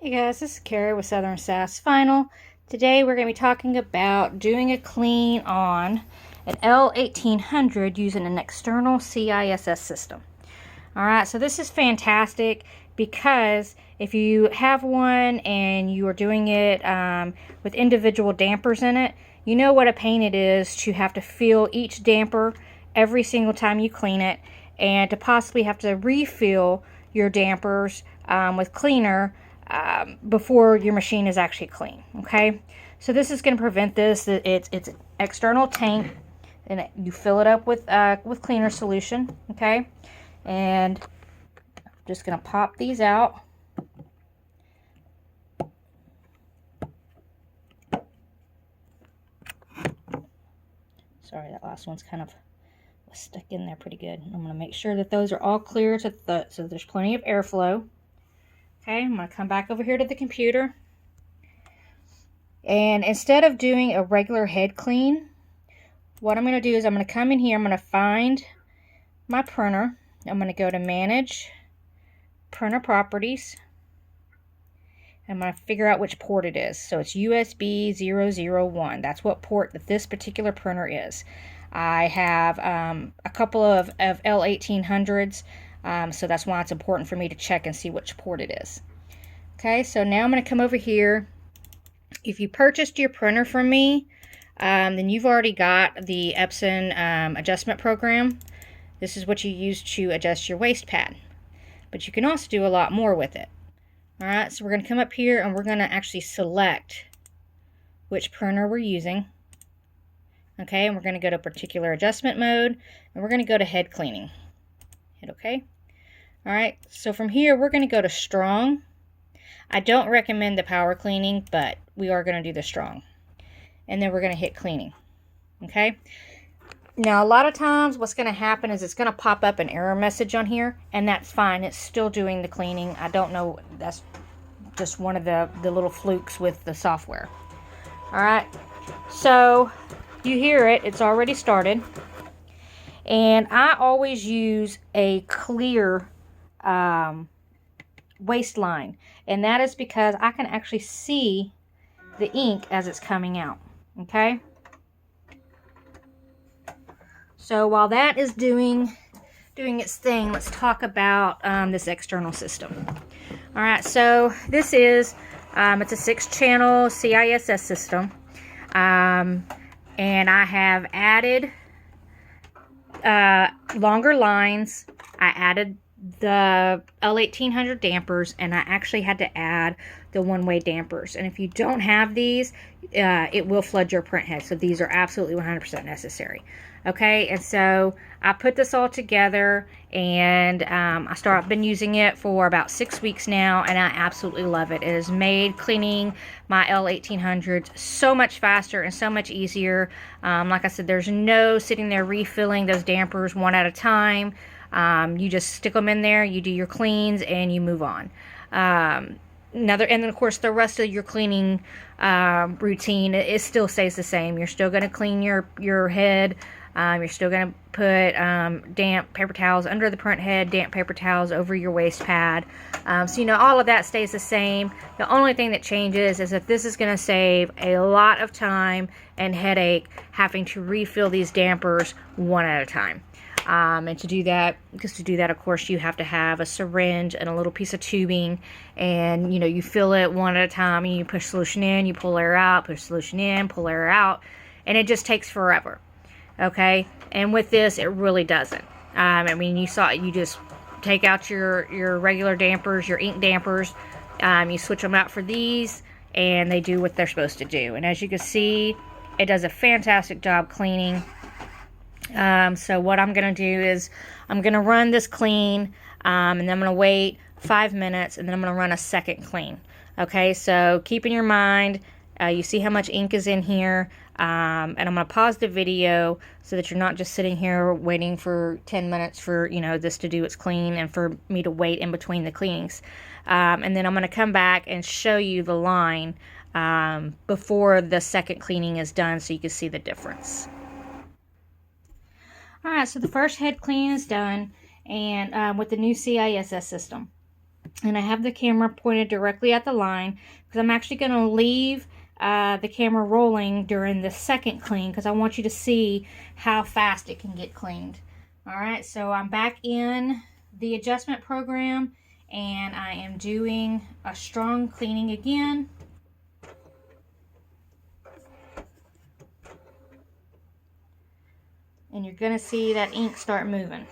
Hey guys, this is Carrie with Southern CISS Final. Today we're going to be talking about doing a clean on an L1800 using an external CISS system. Alright, so this is fantastic because if you have one and you are doing it with individual dampers in it, you know what a pain it is to have to fill each damper every single time you clean it, and to possibly have to refill your dampers with cleaner before your machine is actually clean. Okay, so this is going to prevent this. It's an external tank, and you fill it up with cleaner solution. Okay, and I'm just going to pop these out. Sorry, that last one's kind of stuck in there pretty good. I'm going to make sure that those are all clear so there's plenty of airflow. Okay, I'm going to come back over here to the computer. And instead of doing a regular head clean, what I'm going to do is I'm going to come in here, I'm going to find my printer. I'm going to go to Manage, Printer Properties. I'm going to figure out which port it is. So it's USB 001. That's what port that this particular printer is. I have a couple of L1800s. So that's why it's important for me to check and see which port it is. Okay, so now I'm going to come over here. If you purchased your printer from me, then you've already got the Epson adjustment program. This is what you use to adjust your waste pad. But you can also do a lot more with it. Alright, so we're going to come up here and we're going to actually select which printer we're using. Okay, and we're going to go to particular adjustment mode, and we're going to go to head cleaning. Hit OK. Alright, so from here we're going to go to strong. I don't recommend the power cleaning, but we are going to do the strong. And then we're going to hit cleaning. Okay. Now a lot of times what's going to happen is it's going to pop up an error message on here, and that's fine. It's still doing the cleaning. I don't know. That's just one of the little flukes with the software. Alright. So you hear it. It's already started. And I always use a clear waistline, and that is because I can actually see the ink as it's coming out. Okay, so while that is doing its thing, let's talk about this external system. All right, so this is it's a 6-channel CISS system, and I have added longer lines. I added the L1800 dampers, and I actually had to add the one-way dampers. And if you don't have these, it will flood your print head. So these are absolutely 100% necessary. Okay, and so I put this all together, and I've been using it for about 6 weeks now, and I absolutely love it. It has made cleaning my L1800s so much faster and so much easier. Like I said, there's no sitting there refilling those dampers one at a time. You just stick them in there, you do your cleans, and you move on. And then of course the rest of your cleaning routine, it still stays the same. You're still going to clean your head. You're still going to put damp paper towels under the print head, damp paper towels over your waste pad. So you know, all of that stays the same. The only thing that changes is that this is going to save a lot of time and headache having to refill these dampers one at a time. And to do that, of course, you have to have a syringe and a little piece of tubing, and you know, you fill it one at a time, and you push solution in, you pull air out, push solution in, pull air out, and it just takes forever. Okay, and with this, it really doesn't. I mean, you just take out your regular dampers, your ink dampers, you switch them out for these, and they do what they're supposed to do. And as you can see, it does a fantastic job cleaning. So what I'm going to do is I'm going to run this clean, and then I'm going to wait 5 minutes, and then I'm going to run a second clean. Okay, so keep in your mind, you see how much ink is in here, and I'm going to pause the video so that you're not just sitting here waiting for 10 minutes for, you know, this to do its clean and for me to wait in between the cleanings. And then I'm going to come back and show you the line before the second cleaning is done so you can see the difference. Alright, so the first head clean is done, and with the new CISS system. And I have the camera pointed directly at the line because I'm actually going to leave the camera rolling during the second clean because I want you to see how fast it can get cleaned. Alright, so I'm back in the adjustment program and I am doing a strong cleaning again. And you're going to see that ink start moving.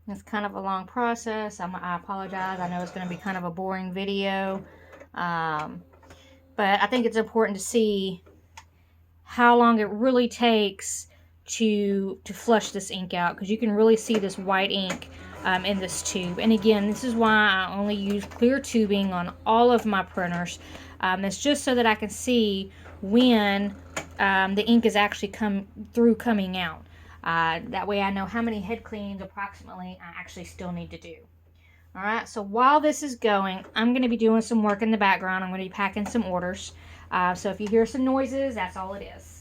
It's kind of a long process. I apologize. I know it's going to be kind of a boring video. But I think it's important to see how long it really takes to flush this ink out, because you can really see this white ink in this tube. And again, this is why I only use clear tubing on all of my printers. It's just so that I can see when the ink is actually coming out. That way I know how many head cleans approximately I actually still need to do. Alright, so while this is going, I'm going to be doing some work in the background. I'm going to be packing some orders. So if you hear some noises, that's all it is.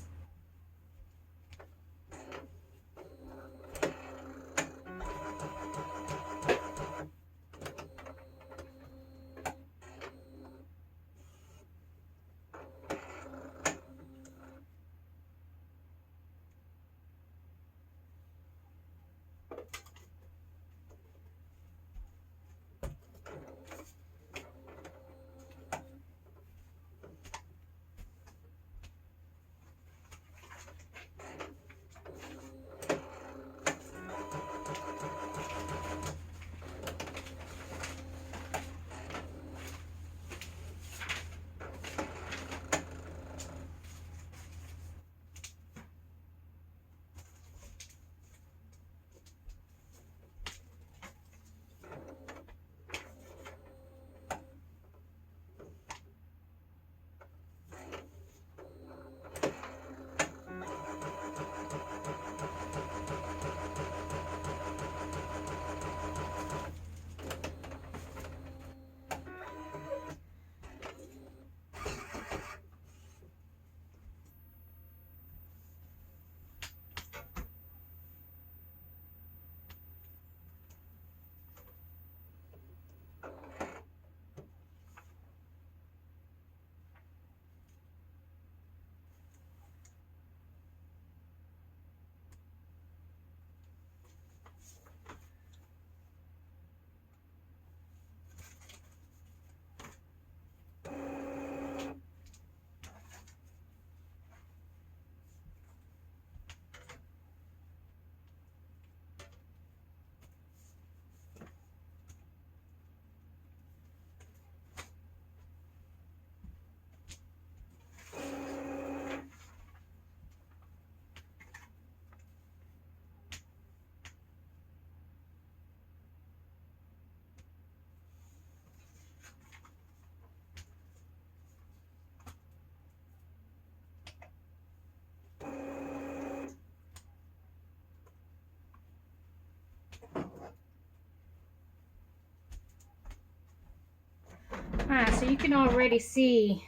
Alright, so you can already see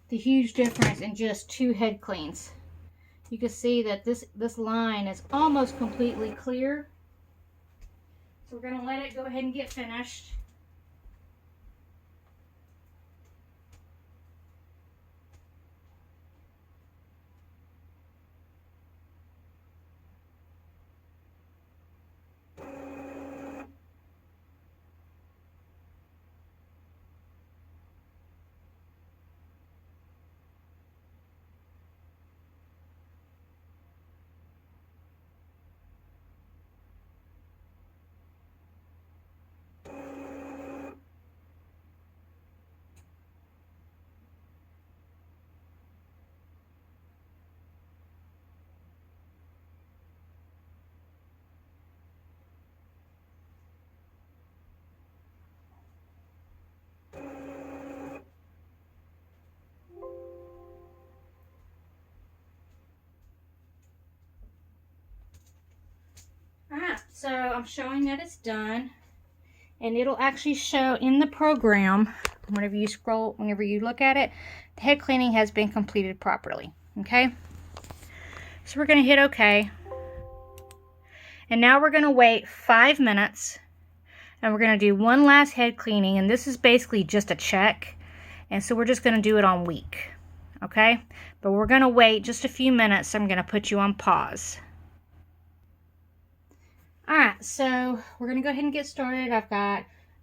the huge difference in just 2 head cleans. You can see that this line is almost completely clear. So we're going to let it go ahead and get finished. Alright, so I'm showing that it's done. and it'll actually show in the program, whenever you look at it, the head cleaning has been completed properly. Okay, so we're going to hit OK, and now we're going to wait 5 minutes, and we're going to do one last head cleaning, and this is basically just a check, and so we're just going to do it on week. Okay, but we're going to wait just a few minutes, so I'm going to put you on pause. Alright, so we're going to go ahead and get started.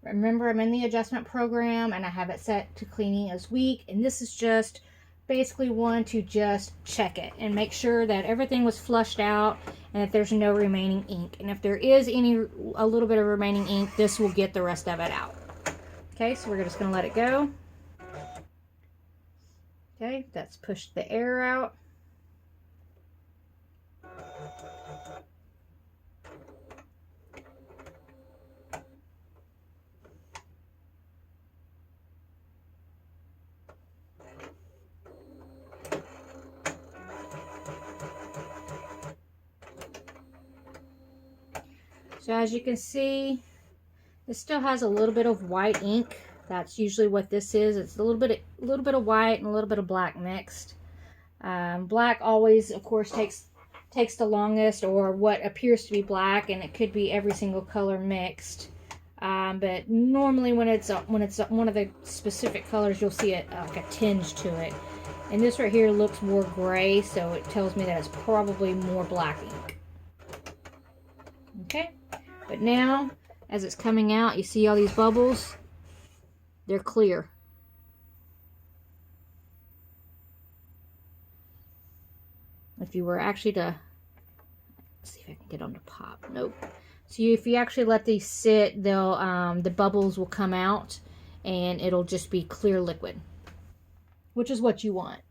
Remember, I'm in the adjustment program, and I have it set to cleaning as week, and this is just basically one to just check it and make sure that everything was flushed out and that there's no remaining ink. And if there is a little bit of remaining ink, this will get the rest of it out. Okay, so we're just going to let it go. Okay, that's pushed the air out. So as you can see, this still has a little bit of white ink. That's usually what this is. It's a little bit of white and a little bit of black mixed. Black always, of course, takes the longest, or what appears to be black, and it could be every single color mixed. But normally, when it's one of the specific colors, you'll see it like a tinge to it. And this right here looks more gray, so it tells me that it's probably more black ink. Okay, but now as it's coming out, you see all these bubbles. They're clear. If you were actually to, let's see if I can get on to pop. Nope. So if you actually let these sit, they'll the bubbles will come out, and it'll just be clear liquid, which is what you want.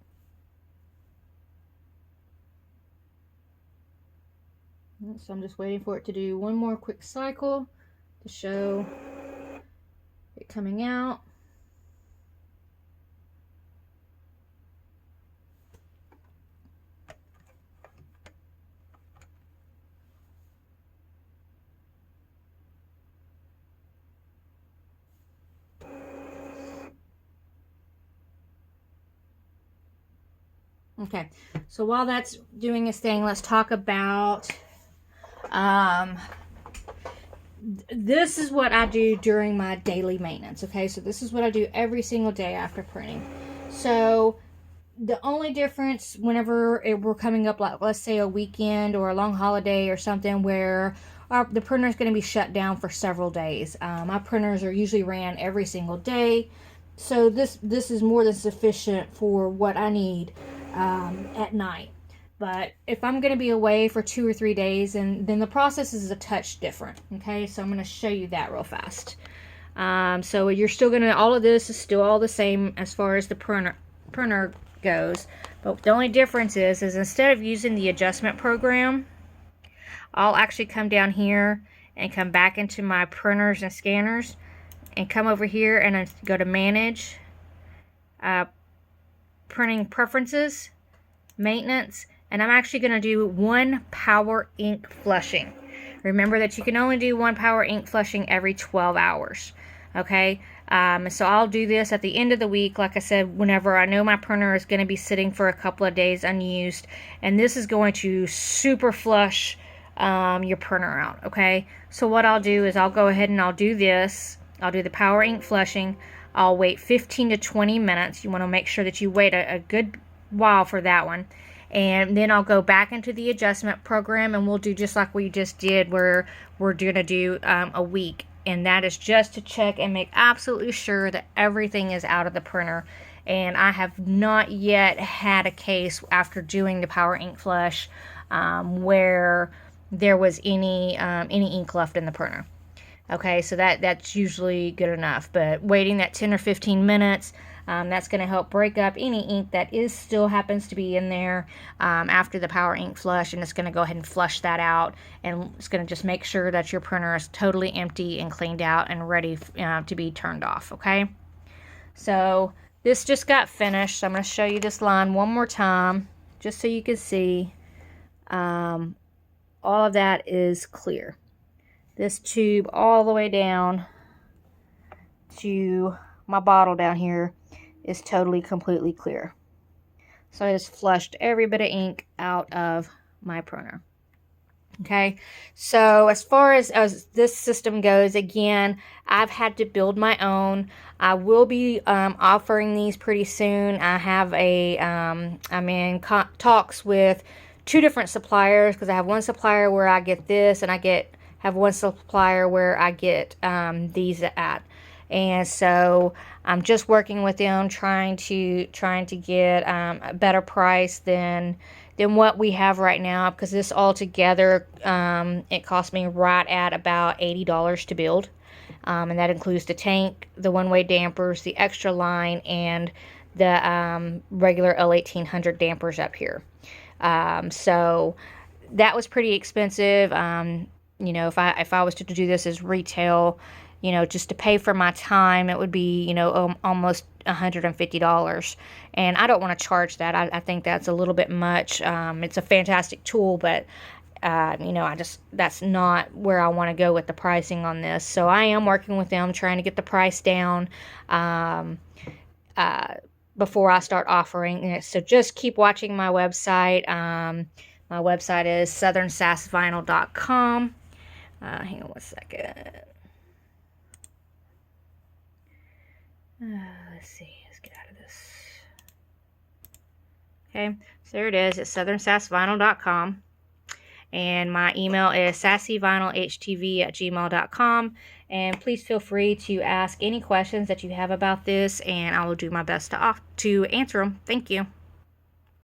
So I'm just waiting for it to do one more quick cycle to show it coming out. Okay, so while that's doing its thing, let's talk about this is what I do during my daily maintenance. Okay, so this is what I do every single day after printing. So the only difference whenever we're coming up, like let's say a weekend or a long holiday or something where the printer is going to be shut down for several days. My printers are usually ran every single day, so this is more than sufficient for what I need at night. But if I'm going to be away for 2 or 3 days, and then the process is a touch different. Okay, so I'm going to show you that real fast. So you're still going to, all of this is still all the same as far as the printer goes. But the only difference is instead of using the adjustment program, I'll actually come down here and come back into my printers and scanners and come over here and then go to manage, printing preferences, maintenance, and I'm actually going to do one power ink flushing. Remember that you can only do one power ink flushing every 12 hours. Okay, so I'll do this at the end of the week, like I said, whenever I know my printer is going to be sitting for a couple of days unused, and this is going to super flush your printer out. Okay, so what I'll do is I'll go ahead and I'll do this. I'll do the power ink flushing. I'll wait 15 to 20 minutes. You want to make sure that you wait a good while for that one. And then I'll go back into the adjustment program, and we'll do just like we just did, where we're going to do a week. And that is just to check and make absolutely sure that everything is out of the printer. And I have not yet had a case after doing the power ink flush where there was any ink left in the printer. Okay, so that's usually good enough. But waiting that 10 or 15 minutes, that's going to help break up any ink that still happens to be in there after the power ink flush, and it's going to go ahead and flush that out, and it's going to just make sure that your printer is totally empty and cleaned out and ready to be turned off. Okay, so this just got finished, so I'm going to show you this line one more time just so you can see all of that is clear. This tube all the way down to my bottle down here is totally, completely clear. So I just flushed every bit of ink out of my printer. Okay, so as far as this system goes, again, I've had to build my own. I will be offering these pretty soon. I have I'm in talks with 2 different suppliers, because I have one supplier where I get this, and have one supplier where I get these at. And so I'm just working with them, trying to get a better price than what we have right now, because this all together, it cost me right at about $80 to build. And that includes the tank, the one-way dampers, the extra line, and the regular L1800 dampers up here. So that was pretty expensive. You know, if I was to do this as retail, you know, just to pay for my time, it would be, you know, almost $150. And I don't want to charge that. I think that's a little bit much. It's a fantastic tool, but, you know, that's not where I want to go with the pricing on this. So I am working with them, trying to get the price down before I start offering it. So just keep watching my website. My website is southernsassvinyl.com. Hang on one second. Let's see. Let's get out of this. Okay, so there it is. It's southernsassvinyl.com. And my email is sassyvinylhtv@gmail.com. And please feel free to ask any questions that you have about this, and I will do my best to answer them. Thank you.